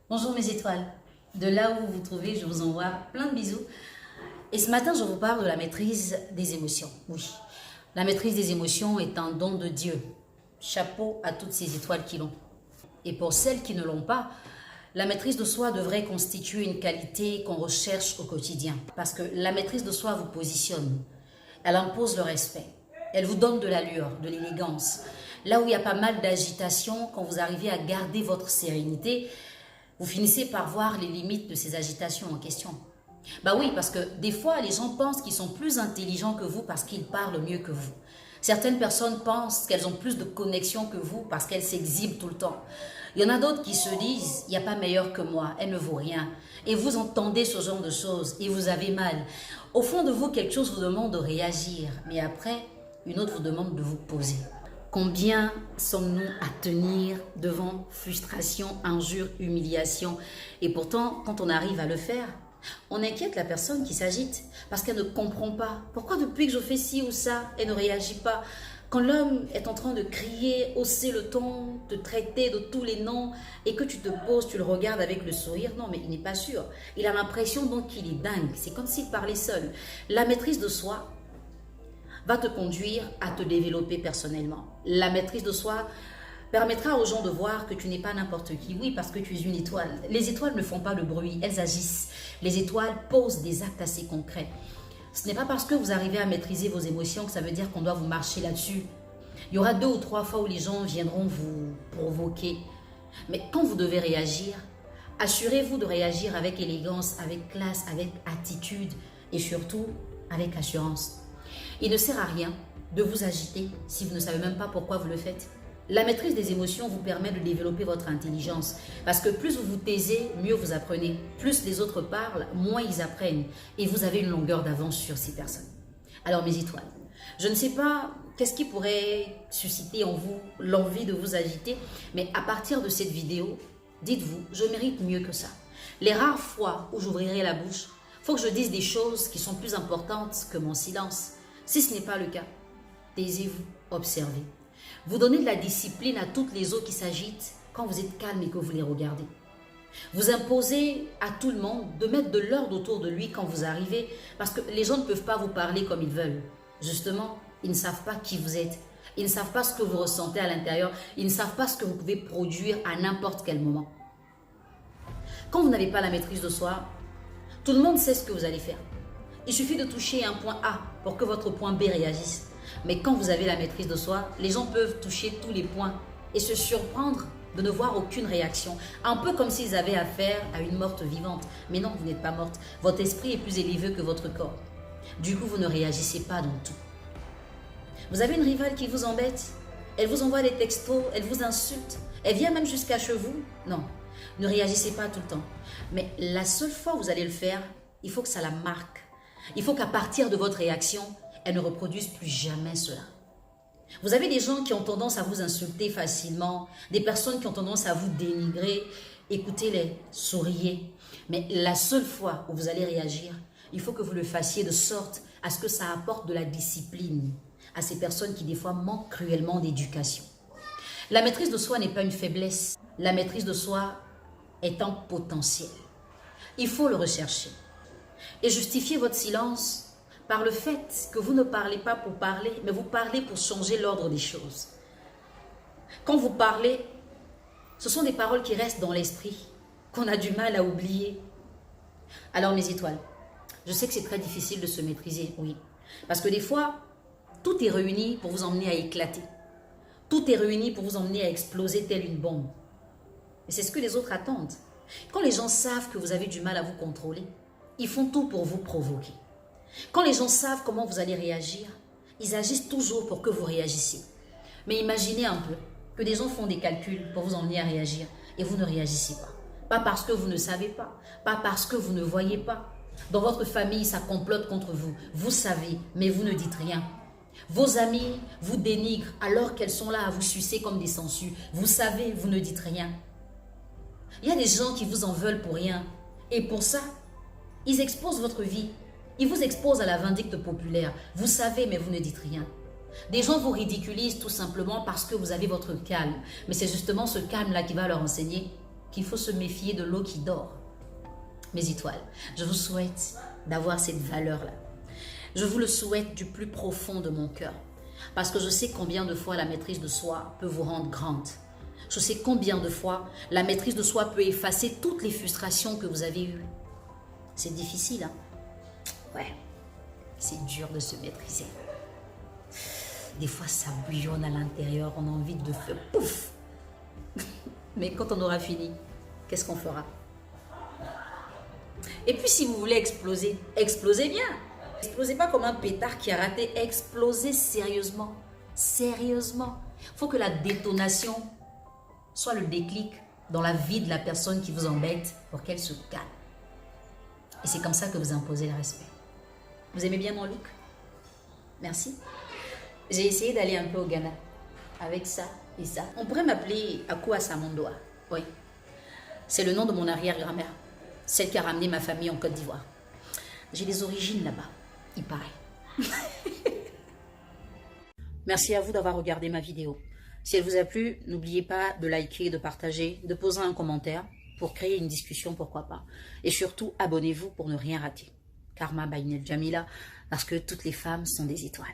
Bonjour mes étoiles, de là où vous vous trouvez, je vous envoie plein de bisous. Et ce matin, je vous parle de la maîtrise des émotions. Oui, la maîtrise des émotions est un don de Dieu. Chapeau à toutes ces étoiles qui l'ont. Et pour celles qui ne l'ont pas, la maîtrise de soi devrait constituer une qualité qu'on recherche au quotidien. Parce que la maîtrise de soi vous positionne, elle impose le respect, elle vous donne de l'allure, de l'élégance. Là où il y a pas mal d'agitation, quand vous arrivez à garder votre sérénité, vous finissez par voir les limites de ces agitations en question. Bah oui, parce que des fois, les gens pensent qu'ils sont plus intelligents que vous parce qu'ils parlent mieux que vous. Certaines personnes pensent qu'elles ont plus de connexion que vous parce qu'elles s'exhibent tout le temps. Il y en a d'autres qui se disent, il n'y a pas meilleur que moi, elle ne vaut rien. Et vous entendez ce genre de choses et vous avez mal. Au fond de vous, quelque chose vous demande de réagir, mais après, une autre vous demande de vous poser. Combien sommes-nous à tenir devant frustration, injure, humiliation? Et pourtant, quand on arrive à le faire, on inquiète la personne qui s'agite parce qu'elle ne comprend pas. Pourquoi depuis que je fais ci ou ça, elle ne réagit pas? Quand l'homme est en train de crier, hausser le ton, te traiter de tous les noms et que tu te poses, tu le regardes avec le sourire, non mais il n'est pas sûr. Il a l'impression donc qu'il est dingue. C'est comme s'il parlait seul. La maîtrise de soi va te conduire à te développer personnellement. La maîtrise de soi permettra aux gens de voir que tu n'es pas n'importe qui. Oui, parce que tu es une étoile. Les étoiles ne font pas le bruit, elles agissent. Les étoiles posent des actes assez concrets. Ce n'est pas parce que vous arrivez à maîtriser vos émotions que ça veut dire qu'on doit vous marcher là-dessus. Il y aura 2 ou 3 fois où les gens viendront vous provoquer. Mais quand vous devez réagir, assurez-vous de réagir avec élégance, avec classe, avec attitude et surtout avec assurance. Il ne sert à rien de vous agiter si vous ne savez même pas pourquoi vous le faites. La maîtrise des émotions vous permet de développer votre intelligence. Parce que plus vous vous taisez, mieux vous apprenez. Plus les autres parlent, moins ils apprennent. Et vous avez une longueur d'avance sur ces personnes. Alors mes étoiles, je ne sais pas qu'est-ce qui pourrait susciter en vous l'envie de vous agiter. Mais à partir de cette vidéo, dites-vous, je mérite mieux que ça. Les rares fois où j'ouvrirai la bouche, il faut que je dise des choses qui sont plus importantes que mon silence. Si ce n'est pas le cas, taisez-vous, observez. Vous donnez de la discipline à toutes les autres qui s'agitent quand vous êtes calme et que vous les regardez. Vous imposez à tout le monde de mettre de l'ordre autour de lui quand vous arrivez parce que les gens ne peuvent pas vous parler comme ils veulent. Justement, ils ne savent pas qui vous êtes. Ils ne savent pas ce que vous ressentez à l'intérieur. Ils ne savent pas ce que vous pouvez produire à n'importe quel moment. Quand vous n'avez pas la maîtrise de soi, tout le monde sait ce que vous allez faire. Il suffit de toucher un point A pour que votre point B réagisse. Mais quand vous avez la maîtrise de soi, les gens peuvent toucher tous les points et se surprendre de ne voir aucune réaction. Un peu comme s'ils avaient affaire à une morte vivante. Mais non, vous n'êtes pas morte. Votre esprit est plus élevé que votre corps. Du coup, vous ne réagissez pas dans tout. Vous avez une rivale qui vous embête. Elle vous envoie des textos, elle vous insulte. Elle vient même jusqu'à chez vous. Non, ne réagissez pas tout le temps. Mais la seule fois où vous allez le faire, il faut que ça la marque. Il faut qu'à partir de votre réaction, elle ne reproduise plus jamais cela. Vous avez des gens qui ont tendance à vous insulter facilement, des personnes qui ont tendance à vous dénigrer. Écoutez-les, souriez. Mais la seule fois où vous allez réagir, il faut que vous le fassiez de sorte à ce que ça apporte de la discipline à ces personnes qui des fois manquent cruellement d'éducation. La maîtrise de soi n'est pas une faiblesse. La maîtrise de soi est un potentiel. Il faut le rechercher. Et justifiez votre silence par le fait que vous ne parlez pas pour parler, mais vous parlez pour changer l'ordre des choses. Quand vous parlez, ce sont des paroles qui restent dans l'esprit, qu'on a du mal à oublier. Alors mes étoiles, je sais que c'est très difficile de se maîtriser, oui. Parce que des fois, tout est réuni pour vous emmener à éclater. Tout est réuni pour vous emmener à exploser telle une bombe. Et c'est ce que les autres attendent. Quand les gens savent que vous avez du mal à vous contrôler, ils font tout pour vous provoquer. Quand les gens savent comment vous allez réagir, ils agissent toujours pour que vous réagissiez. Mais imaginez un peu que des gens font des calculs pour vous emmener à réagir et vous ne réagissez pas. Pas parce que vous ne savez pas, pas parce que vous ne voyez pas. Dans votre famille, ça complote contre vous. Vous savez, mais vous ne dites rien. Vos amis vous dénigrent alors qu'elles sont là à vous sucer comme des sangsues. Vous savez, vous ne dites rien. Il y a des gens qui vous en veulent pour rien. Et pour ça, ils exposent votre vie. Ils vous exposent à la vindicte populaire. Vous savez, mais vous ne dites rien. Des gens vous ridiculisent tout simplement parce que vous avez votre calme. Mais c'est justement ce calme-là qui va leur enseigner qu'il faut se méfier de l'eau qui dort. Mes étoiles, je vous souhaite d'avoir cette valeur-là. Je vous le souhaite du plus profond de mon cœur. Parce que je sais combien de fois la maîtrise de soi peut vous rendre grande. Je sais combien de fois la maîtrise de soi peut effacer toutes les frustrations que vous avez eues. C'est difficile, hein? Ouais, c'est dur de se maîtriser. Des fois, ça bouillonne à l'intérieur, on a envie de faire pouf. Mais quand on aura fini, qu'est-ce qu'on fera? Et puis, si vous voulez exploser, explosez bien. Explosez pas comme un pétard qui a raté, explosez sérieusement. Sérieusement. Il faut que la détonation soit le déclic dans la vie de la personne qui vous embête pour qu'elle se calme. Et c'est comme ça que vous imposez le respect. Vous aimez bien mon look? Merci. J'ai essayé d'aller un peu au Ghana avec ça et ça. On pourrait m'appeler Akua Samondoa. Oui. C'est le nom de mon arrière-grand-mère. Celle qui a ramené ma famille en Côte d'Ivoire. J'ai des origines là-bas, il paraît. Merci à vous d'avoir regardé ma vidéo. Si elle vous a plu, n'oubliez pas de liker, de partager, de poser un commentaire pour créer une discussion, pourquoi pas. Et surtout, abonnez-vous pour ne rien rater. Karma by Jamila, parce que toutes les femmes sont des étoiles.